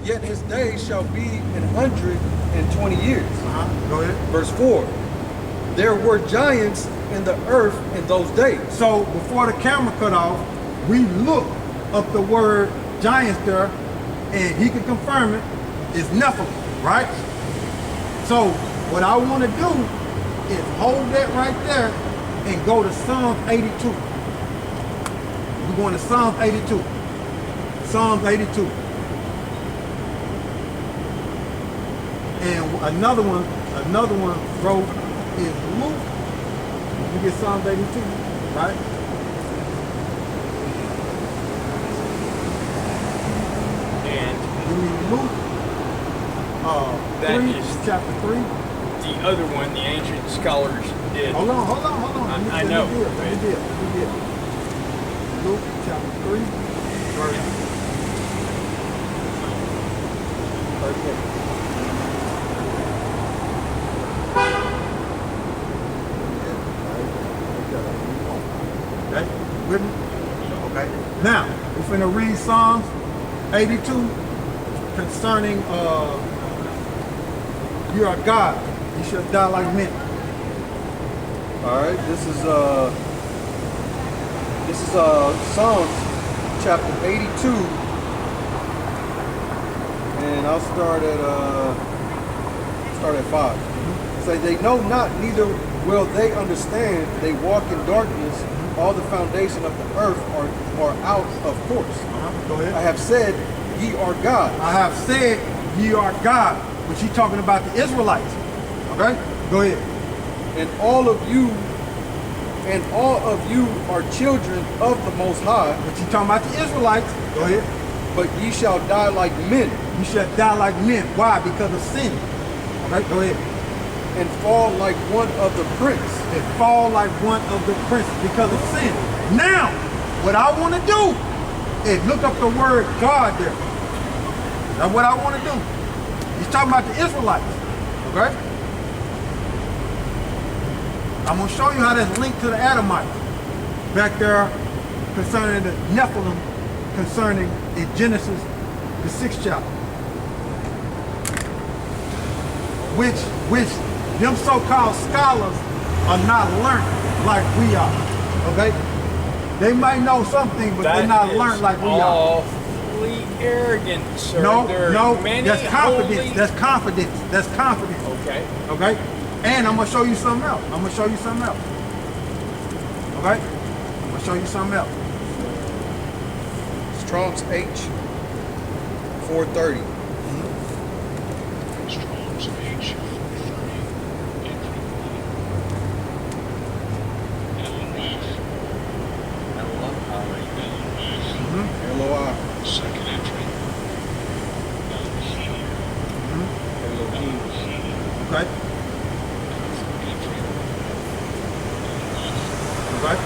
yet his days shall be 120 years. Go ahead. Verse 4. There were giants in the earth in those days. So before the camera cut off, we looked up the word giants there, and he can confirm it. It's Nephilim, right? So what I want to do is hold that right there and go to Psalms 82. We're going to Psalms 82. Psalms 82. And another one, bro, is Luke. You get Psalms 82, right? And Give me Luke. that 3, is chapter 3. the other one the ancient scholars did. Hold on. I know. Let me deal. Luke chapter 3, verse 38. Okay, with me? Okay. Now, we're finna read Psalms 82 concerning you are God. You should die like men. All right, this is Psalms chapter 82, and I'll start at 5. Say, they know not, neither will they understand. They walk in darkness. All the foundation of the earth are out of force. Go ahead. I have said, ye are God. I have said ye are God, but she's talking about the Israelites. Okay? Go ahead. And all of you are children of the Most High. But she's talking about the Israelites. Go ahead. But ye shall die like men. You shall die like men. Why? Because of sin. Okay? Go ahead. And fall like one of the prince. And fall like one of the princes because of sin. Now, what I want to do is look up the word God there. That's what I want to do. He's talking about the Israelites. Okay? I'm going to show you how that's linked to the Adamites. Back there concerning the Nephilim, concerning in Genesis, the 6th chapter. Which them so-called scholars are not learned like we are. Okay? They might know something, but they're not learned like we are. Awfully arrogant, sir. No, Many that's confidence. holy... That's confidence. That's confidence. Okay. Okay? And I'm gonna show you something else. Okay? I'm gonna show you something else. Strong's H 430. Strong's H 430. LOI. Second entry. Elohim. Okay? Okay?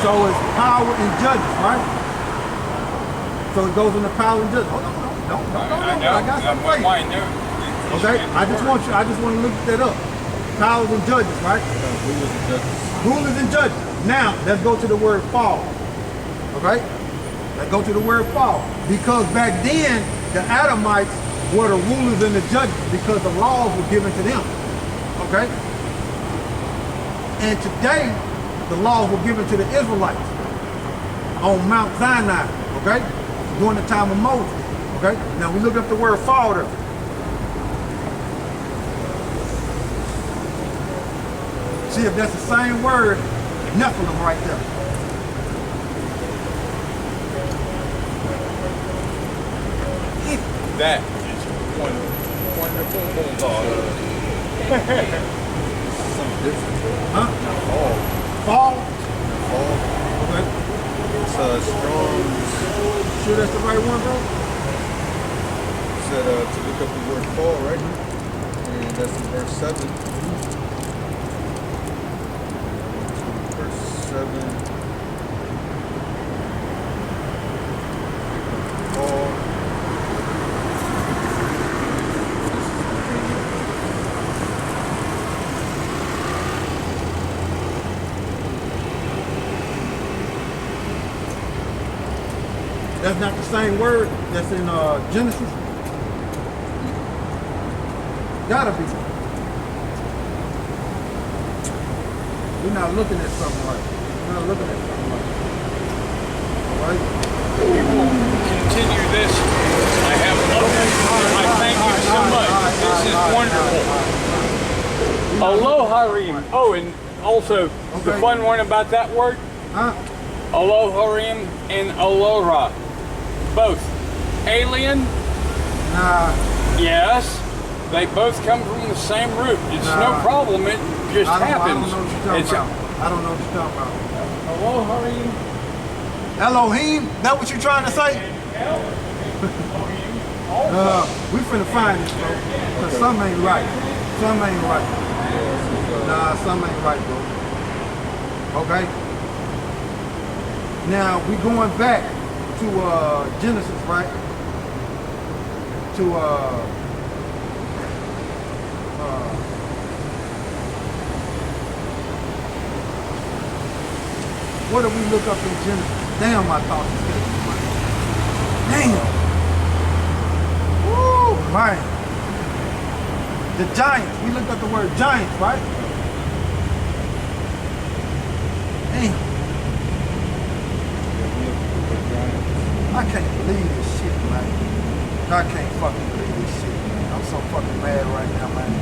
So it's power and judges, right? So it goes into power and judges. Hold on. I got something for you. Okay? I just want to look that up. Powers and judges, right? Rulers and judges. Rulers and judges. Now, let's go to the word fall. Okay? Let's go to the word fall. Because back then, the Adamites were the rulers and the judges because the laws were given to them. Okay? And today, the laws were given to the Israelites on Mount Sinai. Okay? During the time of Moses. Okay? Now, we look up the word fall there. See if that's the same word, Nephilim right there. That is one wonderful bulldog. Something different. Huh? Fall. Fall? Fall. Okay. It's Strong's. Sure that's the right one, bro? Said to look up the word fall, right? And that's in verse 7. Verse 7. Fall. That's not the same word. that's in Genesis? Gotta be. We're not looking at something right. We're not looking at something right. All right? We will continue this. I have nothing. I thank you so much. This is wonderful. Aloharim. Oh, and also the Okay. fun one about that word, Huh? Aloharim and Aloha. Both. Alien, Nah. yes. They both come from the same root. It's no Nah. problem. It just I don't happens. know what you're talking It's about. I don't know what you're talking about. Aloharim. Elohim? That what you trying to say? We finna find this, bro. Cause something ain't right. Something ain't right. Nah, something ain't right, bro. Okay? Now, we going back to Genesis, right? To what did we look up in Genesis? Damn, my thoughts is getting funny. Damn. Woo, man. The giants. We looked up the word giants, right? Damn. I can't believe this shit, man. I can't fucking believe this shit, man. I'm so fucking mad right now, man.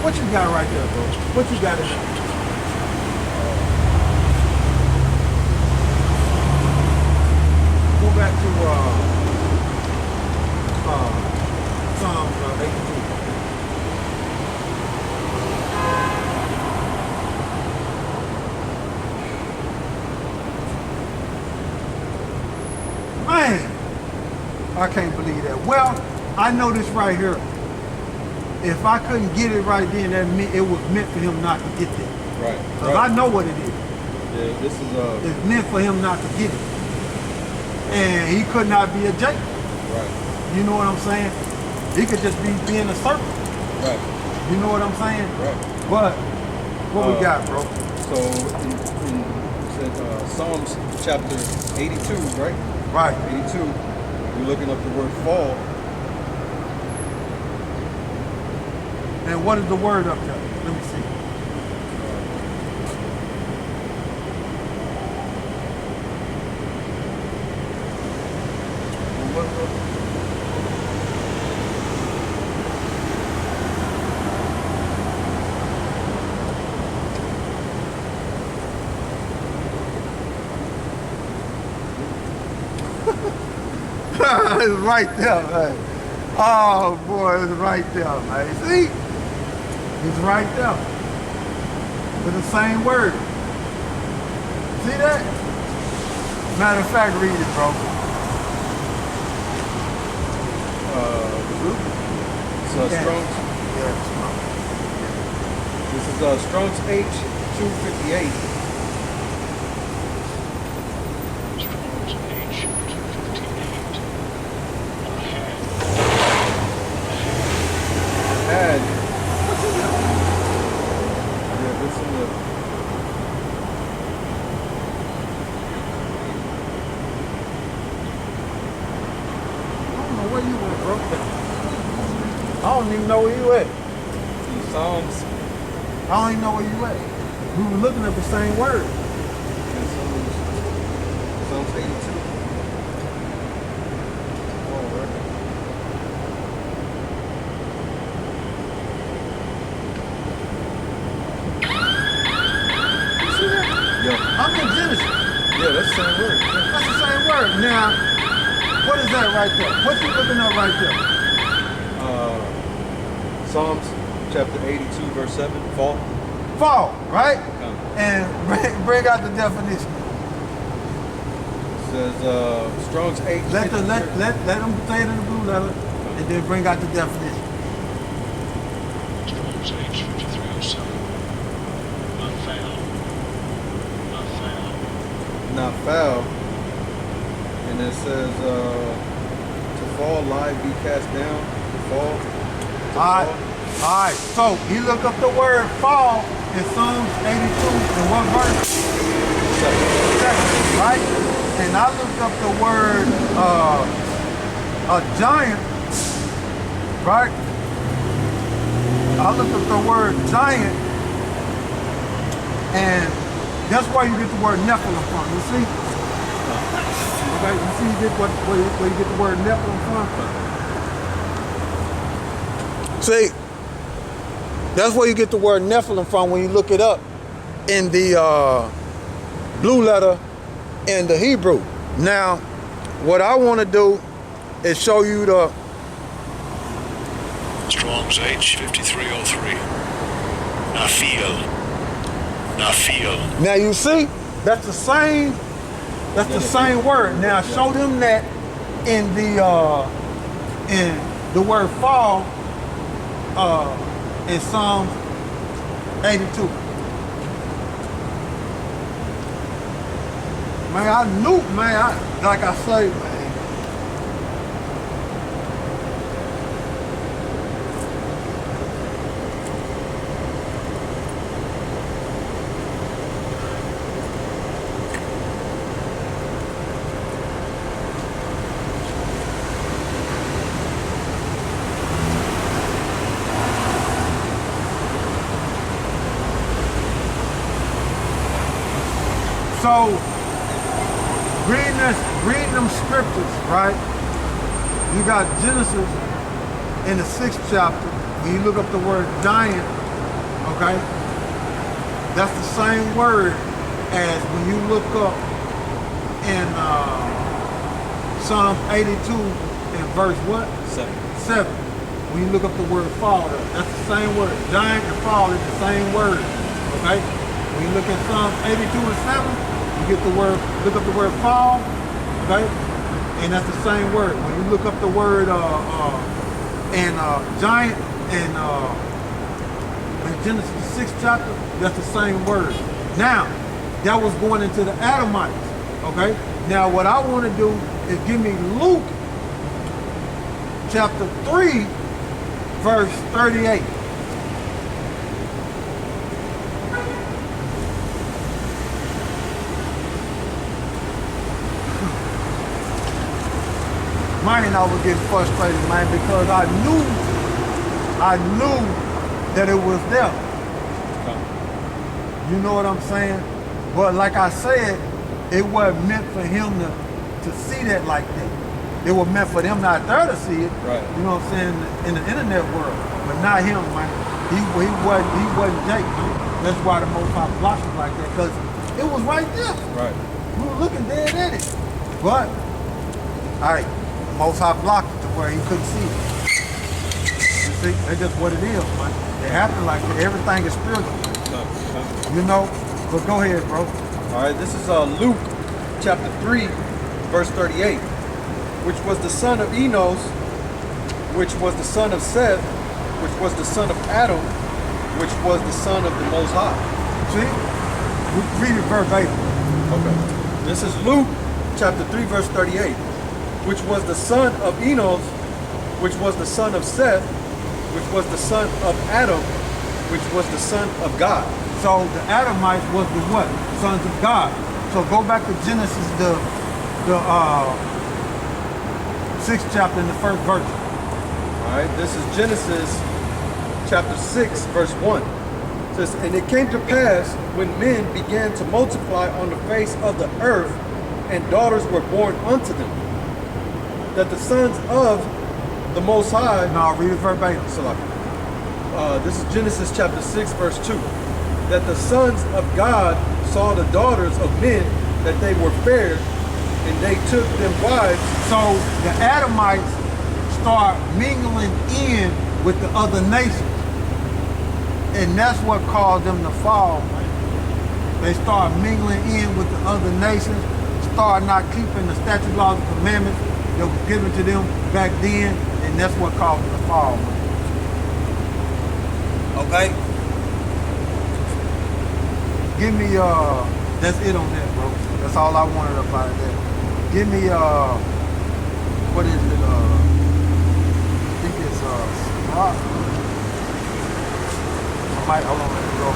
What you got right there, bro? What you got in there? Go back to Psalm 82. Man, I can't believe that. Well, I know this right here. If I couldn't get it right then, that meant it was meant for him not to get there. Right. Because I know what it is. Yeah, this is It's meant for him not to get it. And he could not be a Jacob. right. You know what I'm saying? He could just be being a serpent. Right. You know what I'm saying? Right. But what we got, bro? So in Psalms chapter 82, right? Right. 82. We're looking up the word fall. And what is the word up there? Let me see. It's right there, man. Oh boy, it's right there, man. See? It's right there. With the same word. See that? Matter of fact, read it, bro. The root. It's Yeah. Strong's. Yeah, This is Strong's H258. Strong's H258. Add. Yeah, this is the. I don't know where you went, bro. I don't even know where you at. Psalms. I don't even know where you at. We were looking at the same word. Psalms 82. Oh, right. You see that? Yeah. I'm in Genesis. Yeah, that's the same word. That's the same word. Now, what is that right there? What you looking at right there? Psalms chapter 82, verse 7. Fall. Fall, right? And bring out the definition. It says Strong's H. Let them say it in the blue letter, and then bring out the definition. Strong's H5307. Not found. Not found. Not foul. And it says to fall, lie, be cast down. To fall. All right. So you look up the word fall in Psalms 82 and what verse? 7. Second, right? And I looked up the word a giant, right? I looked up the word giant, and that's where you get the word Nephilim from. You see? Okay, you see where you get the word Nephilim from? See, that's where you get the word Nephilim from when you look it up in the blue letter in the Hebrew. Now, what I want to do is show you the Strong's H5303. Naphil. Now you see, that's the same word. Now show them that in the word fall in Psalms 82. Man, I knew, man, like I say, man. So, reading them scriptures, right? You got Genesis in the 6th chapter. When you look up the word giant, okay? That's the same word as when you look up in Psalm 82 in verse what? 7. When you look up the word fall, that's the same word. Giant and fall is the same word, okay? When you look at Psalm 82 and 7, you get the word, look up the word fall, okay? And that's the same word. When you look up the word giant in Genesis 6th chapter, that's the same word. Now, that was going into the Adamites, okay? Now, what I want to do is give me Luke chapter 3, verse 38. Mine, I was getting frustrated, man, because I knew that it was there. You know what I'm saying? But like I said, it wasn't meant for him to see that like that. It was meant for them not there to see it. Right. You know what I'm saying? In the internet world, but not him, man. He wasn't Jake, man. That's why the Most High blocked it like that, because it was right there. Right. We were looking dead at it. But, all right. Most High blocked it to where he couldn't see it. You see, that's just what it is, man. It happened like that. Everything is spiritual. You know? But go ahead, bro. All right, this is Luke chapter 3, verse 38, which was the son of Enos, which was the son of Seth, which was the son of Adam, which was the son of the Most High. See? We read it verbatim. Okay. This is Luke chapter 3, verse 38. Which was the son of Enos, which was the son of Seth, which was the son of Adam, which was the son of God. So the Adamites was the what? Sons of God. So go back to Genesis, the 6th chapter in the 1st verse. All right, this is Genesis chapter 6, verse 1. It says, and it came to pass when men began to multiply on the face of the earth, and daughters were born unto them, that the sons of the Most High... No, read it verbatim. This is Genesis chapter 6, verse 2. That the sons of God saw the daughters of men, that they were fair, and they took them wives. So the Adamites start mingling in with the other nations. And that's what caused them to fall, man. They start mingling in with the other nations, start not keeping the statute, laws, and commandments that was given to them back then, and that's what caused them to fall. Okay? Give me, that's it on that, bro. That's all I wanted about that. Give me, what is it, I think it's, hold on, let me go.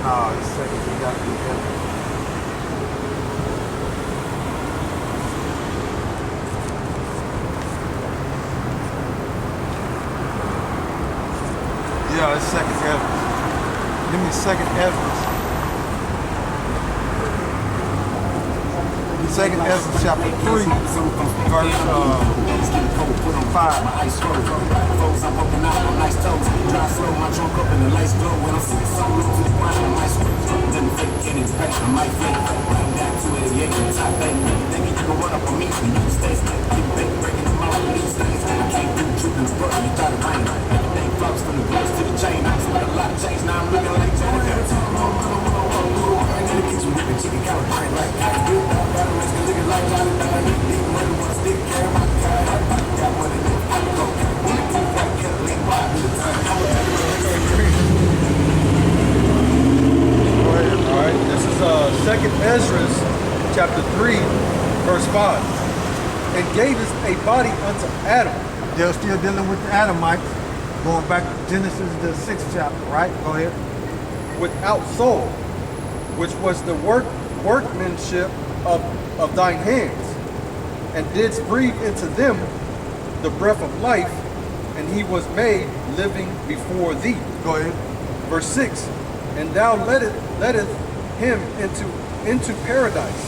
Nah, the second we got to do that. Yeah, it's second Ezra. Give me second Ezra. Second Ezra chapter 3, verse 5. Alright, this is second Ezra chapter 3, verse 5. And gave us a body unto Adam. They're still dealing with the Adamites. Going back to Genesis, the 6th chapter, right? Go ahead. Without soul, which was the workmanship of thine hands, and didst breathe into them the breath of life, and he was made living before thee. Go ahead. Verse 6, and thou letteth him into paradise,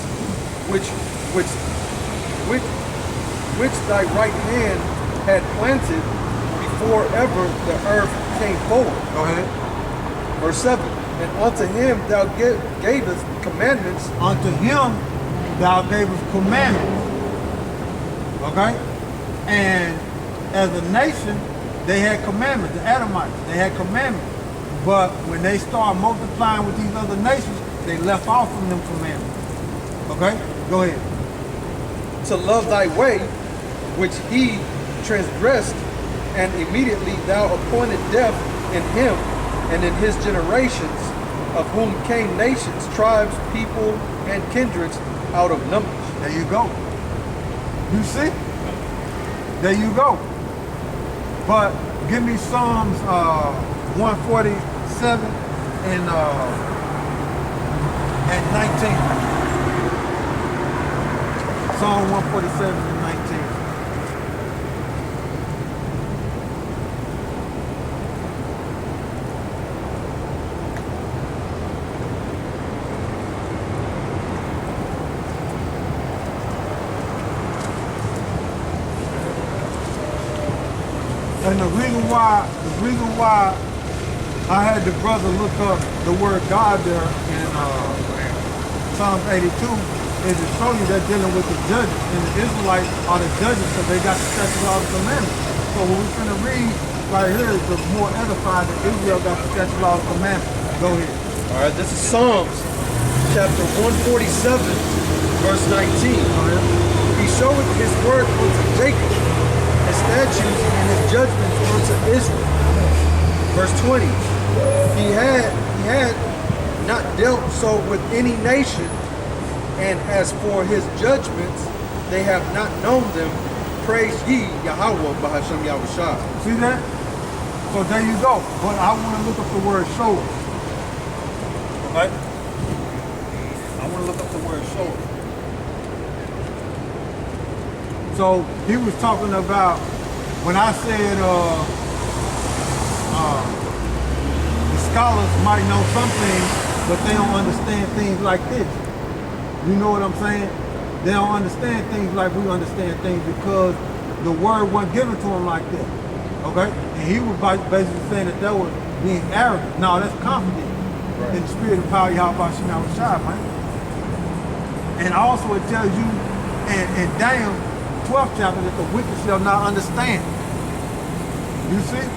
which thy right hand had planted before ever the earth came forward. Go ahead. Verse 7, and unto him thou gavest commandments. Unto him thou gavest commandments. Okay? And as a nation, they had commandments. The Adamites, they had commandments. But when they started multiplying with these other nations, they left off from them commandments. Okay? Go ahead. To love thy way, which he transgressed, and immediately thou appointed death in him and in his generations, of whom came nations, tribes, people, and kindreds out of numbers. There you go. You see? There you go. But give me Psalms 147 and 19. Psalm 147 and 19. And the reason why I had the brother look up the word God there in Psalms 82 is to show you they're dealing with the judges, and the Israelites are the judges because they got the statutes, laws, and commandments. So what we're going to read right here is the more edified that Israel got the statutes, laws, and commandments. Go ahead. All right, this is Psalms chapter 147, verse 19. He showeth his word unto Jacob, his statutes and his judgments unto Israel. Verse 20. He had not dealt so with any nation, and as for his judgments, they have not known them. Praise ye Yahawah Bahasham Yahawashi. See that? So there you go. But I want to look up the word show. Okay? I want to look up the word show. So he was talking about when I said the scholars might know some things, but they don't understand things like this. You know what I'm saying? They don't understand things like we understand things because the word wasn't given to them like that. Okay? And he was basically saying that they were being arrogant. No, that's confident in the spirit and power of YAHAWASHI, man. And also it tells you in Daniel 12th chapter that the wicked shall not understand. You see?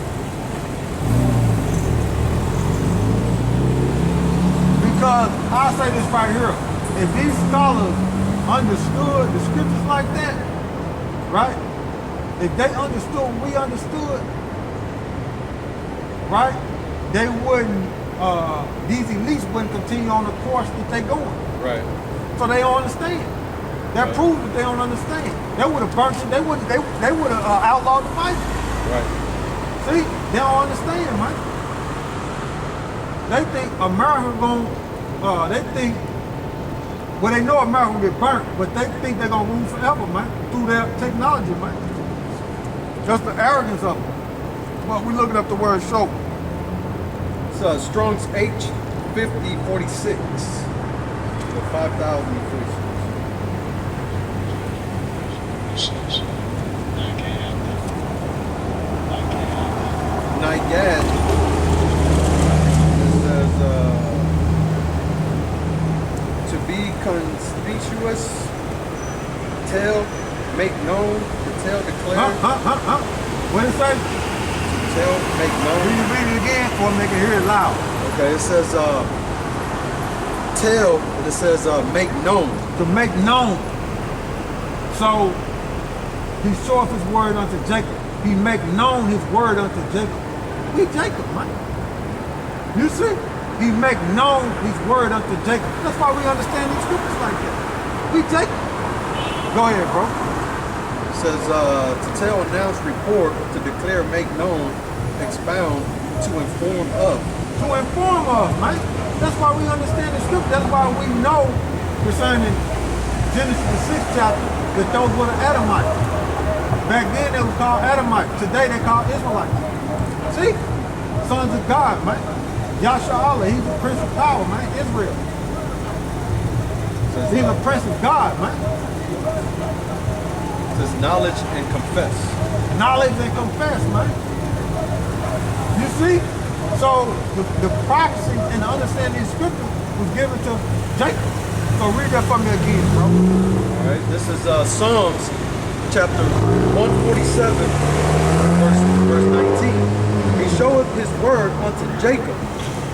Because I'll say this right here. If these scholars understood the scriptures like that, right? If they understood what we understood, right? They wouldn't, these elites wouldn't continue on the course that they going. Right. So they don't understand. That proves that they don't understand. They would have burnt it. They would have outlawed the Bible. Right. See, they don't understand, man. They think America they think, well, they know America will get burnt, but they think they're gonna rule forever, man, through their technology, man. Just the arrogance of them. But we're looking up the word show. It's Strong's H5046 for 5,000 equations. Nigad. It says to be conspicuous, tell, make known, to tell, declare. What did it say? Tell, make known. Read it again for me, make it hear it loud. Okay, it says tell, and it says make known. To make known. So he showeth his word unto Jacob. He make known his word unto Jacob. We Jacob, man. You see? He make known his word unto Jacob. That's why we understand these scriptures like that. We Jacob. Go ahead, bro. It says to tell, announce, report, to declare, make known, expound, to inform of. To inform us, man. That's why we understand the scripture. That's why we know concerning Genesis the 6th chapter that those were the Edomites. Back then they were called Edomites. Today they called Israelites. See? Sons of God, man. Yahshua, he's the Prince of Power, man. Israel. He's the Prince of God, man. It says knowledge and confess. Knowledge and confess, man. You see? So the prophecy and the understanding of scripture was given to Jacob. So read that for me again, bro. All right, this is Psalms chapter 147, verse 19. He showeth his word unto Jacob,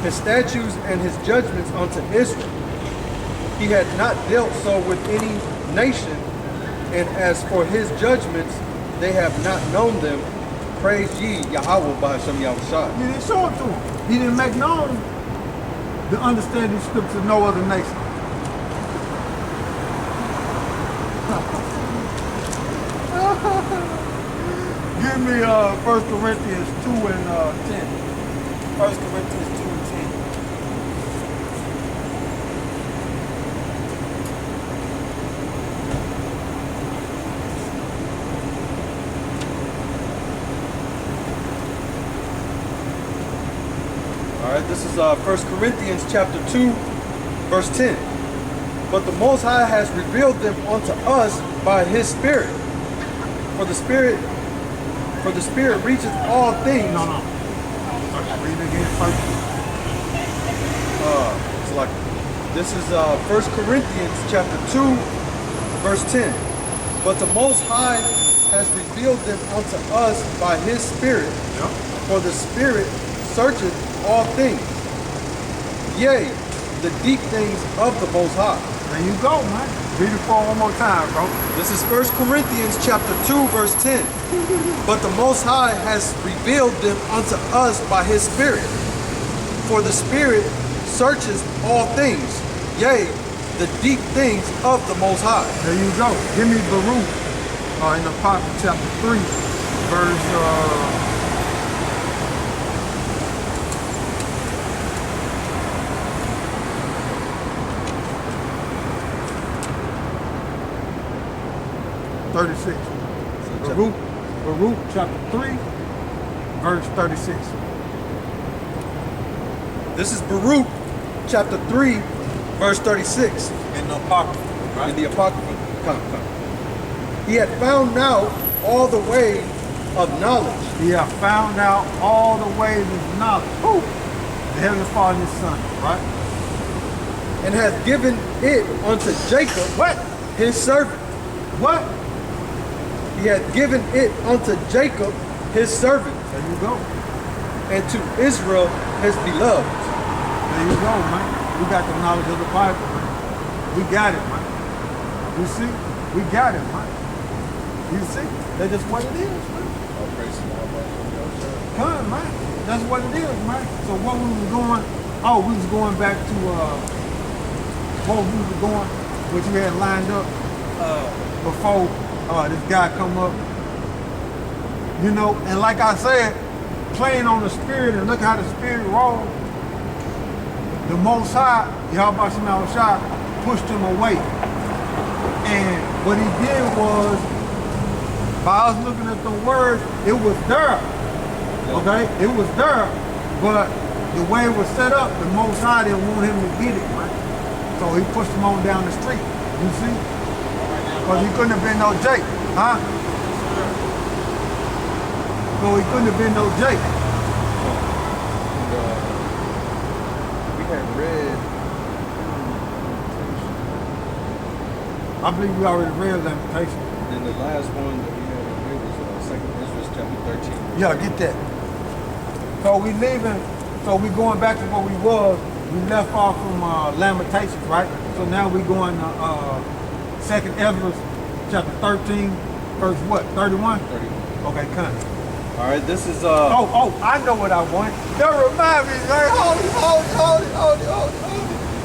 his statutes and his judgments unto Israel. He had not dealt so with any nation, and as for his judgments, they have not known them. Praise ye Yahawah by SHAM YAHAWASHI. He didn't show it to him. He didn't make known the understanding scripture no other nation. Give me 1 Corinthians 2 and 10. 1 Corinthians 2 and 10. All right, this is 1 Corinthians chapter 2, verse 10. But the Most High has revealed them unto us by his Spirit. For the Spirit reacheth all things. No. Read it again first. It's like this is 1 Corinthians chapter 2, verse 10. But the Most High has revealed them unto us by his Spirit. Yep. For the Spirit searcheth all things, yea, the deep things of the Most High. There you go, man. Read it for one more time, bro. This is 1 Corinthians chapter 2, verse 10. But the Most High has revealed them unto us by his Spirit. For the Spirit searches all things, yea, the deep things of the Most High. There you go. Give me Baruch in the Apocrypha chapter 3, verse 36. Baruch chapter 3, verse 36. This is Baruch chapter 3, verse 36. In the Apocrypha, right? In the Apocrypha. Come. He had found out all the way of knowledge. He hath found out all the ways of knowledge. Who? The Heavenly Father and His Son, right? And hath given it unto Jacob, What? his servant. What? He hath given it unto Jacob, his servant, There you go. and to Israel, his beloved. There you go, man. We got the knowledge of the Bible, man. We got it, man. You see? We got it, man. You see? That's just what it is, man. Come on, man. That's what it is, man. So what we was going, we was going back to, what we was going, what you had lined up before this guy come up. You know, and like I said, playing on the spirit and look how the spirit rolls. the Most High, YAHAWASHI, pushed him away. And what he did was, by us looking at the words, it was there. Okay? It was there, but the way it was set up, the Most High didn't want him to get it, right? So he pushed him on down the street. You see? Because he couldn't have been no Jake. Huh? So he couldn't have been no Jake. We had read. I believe we already read Lamentation. And the last one that we had on here was 2 Ezra chapter 13. Yeah, get that. So we leaving, so we going back to where we was. We left off from Lamentations, right? So now we going to 2 Ezra chapter 13, verse what, 31? 31. Okay, come. All right, this is Oh, I know what I want. That remind me, right? Hold it.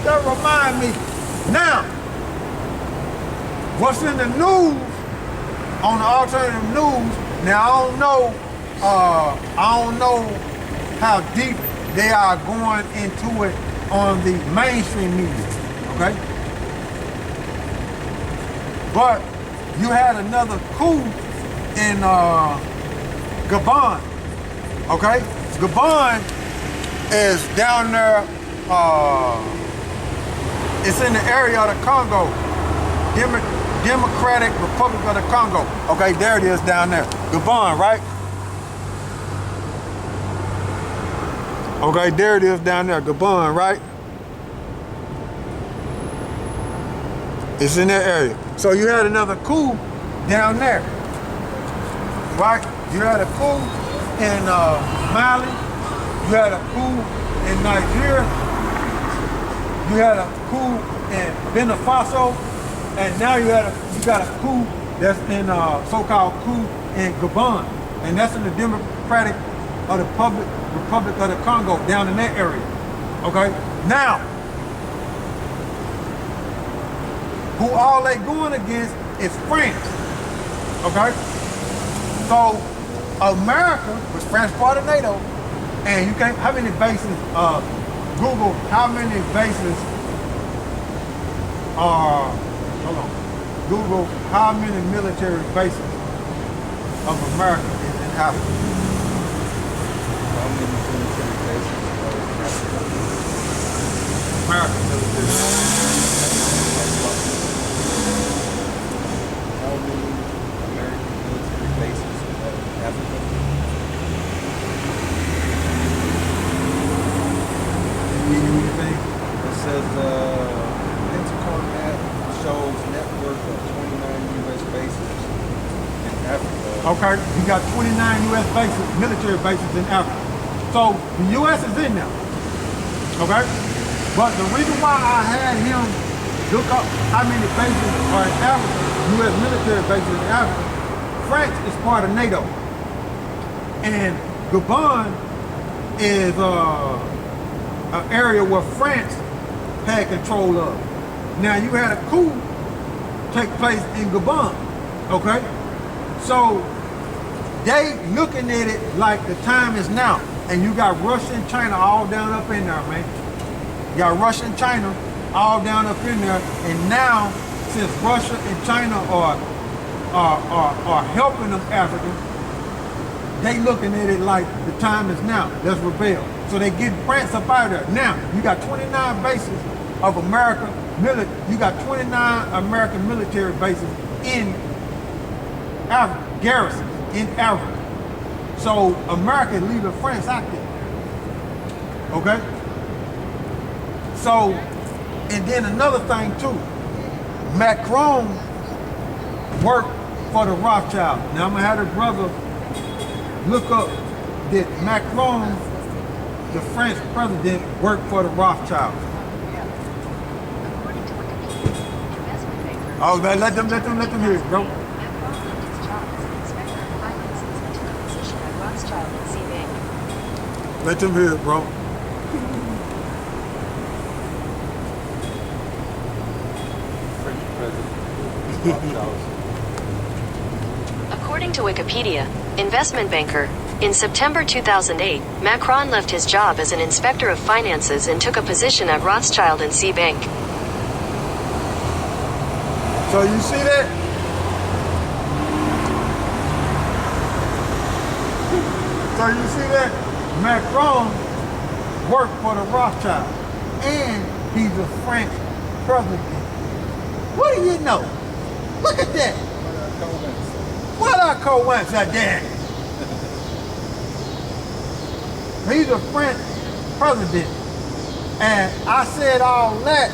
That remind me. Now, what's in the news, on the alternative news, now I don't know how deep they are going into it on the mainstream media, okay? But you had another coup in Gabon, okay? Gabon is down there, it's in the area of the Congo, Democratic Republic of the Congo. Okay, there it is down there. Gabon, right? Okay, there it is down there. Gabon, right? It's in that area. So you had another coup down there, right? You had a coup in Mali. You had a coup in Nigeria. You had a coup in Burkina Faso. And now you got a coup that's in so-called coup in Gabon, and that's in the Democratic of the Republic of the Congo, down in that area. Okay. Now, who all they going against is France. Okay. So America was France part of NATO, and you can't. How many bases? Google how many bases are. Hold on. Google how many military bases of America is in Africa. how many military bases are in Africa? American military. How many American military bases are in Africa? Anything? It says Intercom map shows network of 29 U.S. bases in Africa. Okay, you got 29 U.S. bases, military bases in Africa. So the U.S. is in there. Okay? But the reason why I had him look up how many bases are in Africa, U.S. military bases in Africa, France is part of NATO. And Gabon is an area where France had control of. Now you had a coup take place in Gabon, okay? So they looking at it like the time is now. And you got Russia and China all down up in there, man. You got Russia and China all down up in there. And now, since Russia and China are helping them Africans, they looking at it like the time is now. Let's rebel. So they get France up out of there. Now, you got 29 bases of America. You got 29 American military bases in Africa, garrisons in Africa. So America is leaving France out there. Okay? So, and then another thing too, Macron worked for the Rothschild. Now I'm gonna have the brother look up that Macron, the French president, worked for the Rothschild. Oh man, let them hear it, bro. Let them hear it, bro. French president. According to Wikipedia, investment banker In September 2008, Macron left his job as an inspector of finances and took a position at Rothschild & C Bank. So you see that? So you see that? Macron worked for the Rothschild, and he's a French president. What do you know? Look at that. What a coincidence. He's a French president. And I said all that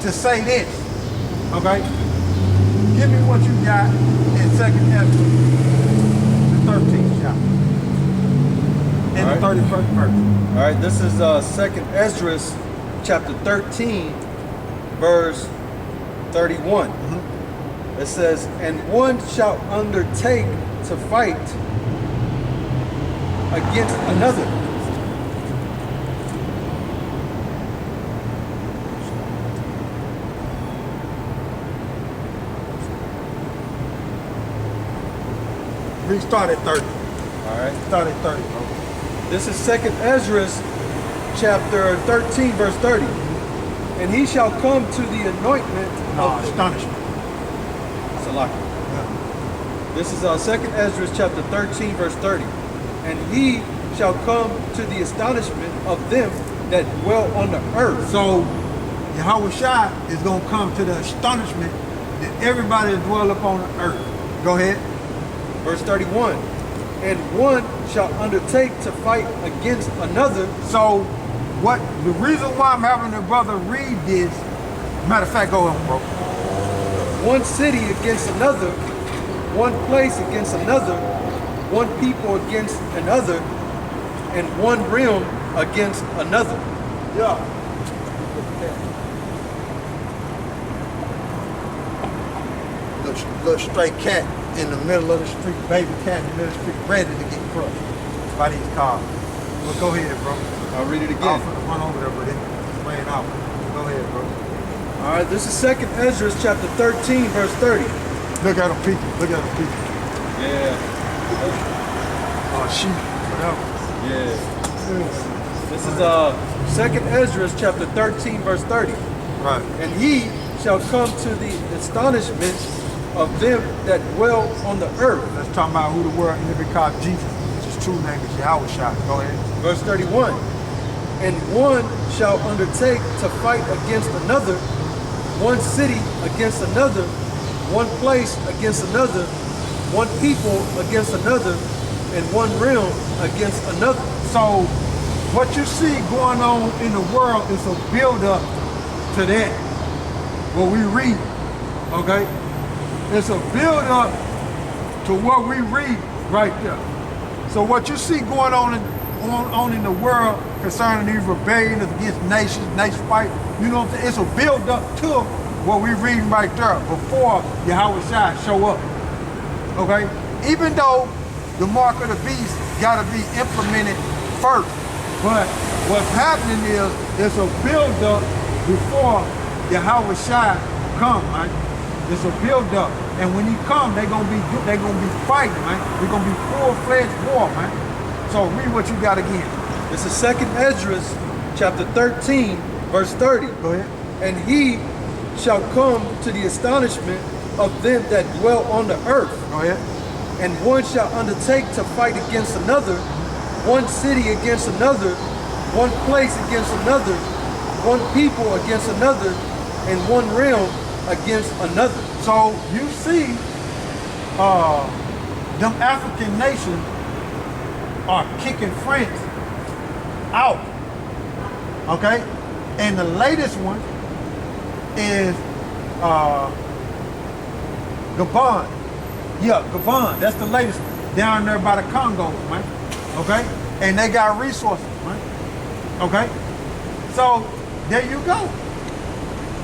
to say this, okay? Give me what you got in 2nd Ezra, the 13th chapter, and the 31st verse. All right, this is 2nd Ezra, chapter 13, verse 31. It says, and one shall undertake to fight against another. We start at 30. All right. Start at 30, bro. This is 2nd Ezra, chapter 13, verse 30. And he shall come to the anointment of astonishment. Salaki. Yeah. This is 2nd Ezra, chapter 13, verse 30. And he shall come to the astonishment of them that dwell on the earth. So YAHAWASHI is going to come to the astonishment that everybody that dwell upon the earth. Go ahead. Verse 31. And one shall undertake to fight against another. So what the reason why I'm having the brother read this, matter of fact, go on, bro. One city against another, one place against another, one people against another, and one realm against another. Yeah. Little stray cat in the middle of the street, baby cat in the middle of the street, ready to get crushed by these cars. Well, go ahead, bro. I'll read it again. I'm gonna run over there, but it's laying out. Go ahead, bro. All right, this is 2nd Ezra, chapter 13, verse 30. Look at them people. Look at them people. Yeah. Sheep, whatever. Yeah. This is 2nd Ezra, chapter 13, verse 30. Right. And he shall come to the astonishment of them that dwell on the earth. Let's talk about who the world never called Jesus. His true name is YAHAWASHI. Go ahead. Verse 31. And one shall undertake to fight against another, one city against another, one place against another, one people against another, and one realm against another. So what you see going on in the world is a build-up to that. What we read, okay? It's a build-up to what we read right there. So what you see going on in the world concerning these rebellions against nations, nation fight, you know what I'm saying? It's a build-up to what we reading right there before YAHAWASHI show up, okay? Even though the mark of the beast got to be implemented first, but what's happening is it's a build-up before YAHAWASHI come, right? It's a build-up, and when he come, they're gonna be fighting, man. We're gonna be full-fledged war, man. So read what you got again. This is 2nd Ezra, chapter 13, verse 30. Go ahead. And he shall come to the astonishment of them that dwell on the earth. Go ahead. And one shall undertake to fight against another, one city against another, one place against another, one people against another, and one realm against another. So you see, them African nations are kicking France out, okay? And the latest one is Gabon. Yeah, Gabon, that's the latest one. Down there by the Congo, man, okay? And they got resources, man, okay? So there you go.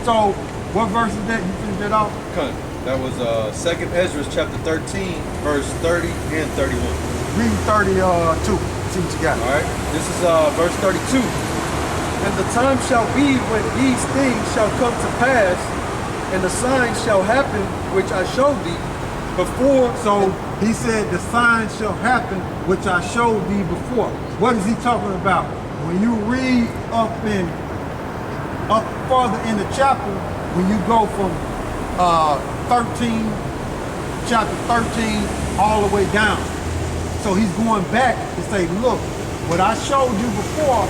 So what verse is that? You finished it off? Cut. That was 2nd Ezra, chapter 13, verse 30 and 31. Read 32. See what you got. All right. This is verse 32. And the time shall be when these things shall come to pass, and the signs shall happen which I showed thee, before. So he said, the signs shall happen which I showed thee before. What is he talking about? When you read up further in the chapter, when you go from 13, chapter 13, all the way down. So he's going back to say, look, what I showed you before.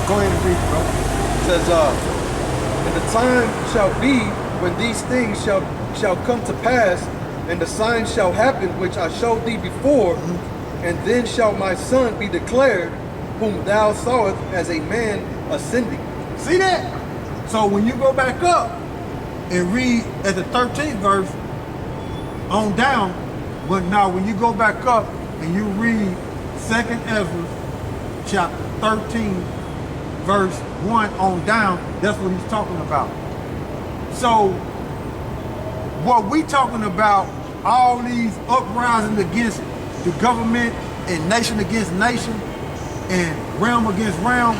Go ahead and read it, bro. It says, and the time shall be when these things shall come to pass, and the signs shall happen which I showed thee before, and then shall my son be declared, whom thou sawest as a man ascending. See that? So when you go back up and read at the 13th verse on down, but now when you go back up and you read 2nd Ezra chapter 13 verse 1 on down, that's what he's talking about. So what we talking about, all these uprisings against the government and nation against nation and realm against realm,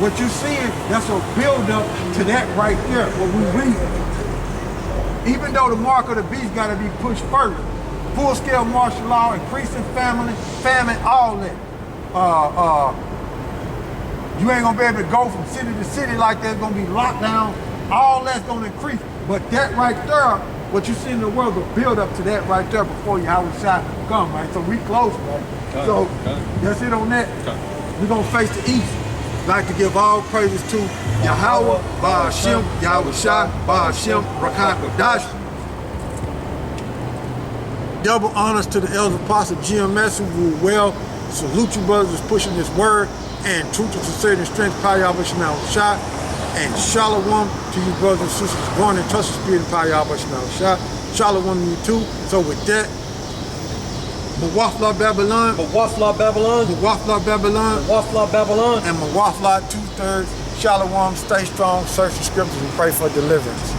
what you're seeing, that's a build up to that right there, what we read. Even though the mark of the beast got to be pushed first, full-scale martial law, increasing famine, all that. You ain't gonna be able to go from city to city like that. It's gonna be locked down. All that's gonna increase. But that right there, what you see in the world, will build up to that right there before YAHAWASHI come, right? So we close, right? So that's it on that. We're gonna face the east. Like to give all praises to Yahawah, Ba'ashem, Yahawashi, Ba'ashem, Rakakadash. Double honors to the elder apostle GMS who rule well. Salute you brothers for pushing this word, and truth and sincerity and strength, YAHAWASHI. And shalom to you brothers and sisters born and touch the spirit of YAHAWASHI. Shalom to you too. So with that, Mawafla Babylon, Mawafla Babylon, Mawafla Babylon, Mawafla Babylon, and Mawafla 2/3. Shalom, stay strong, search the scriptures, and pray for deliverance.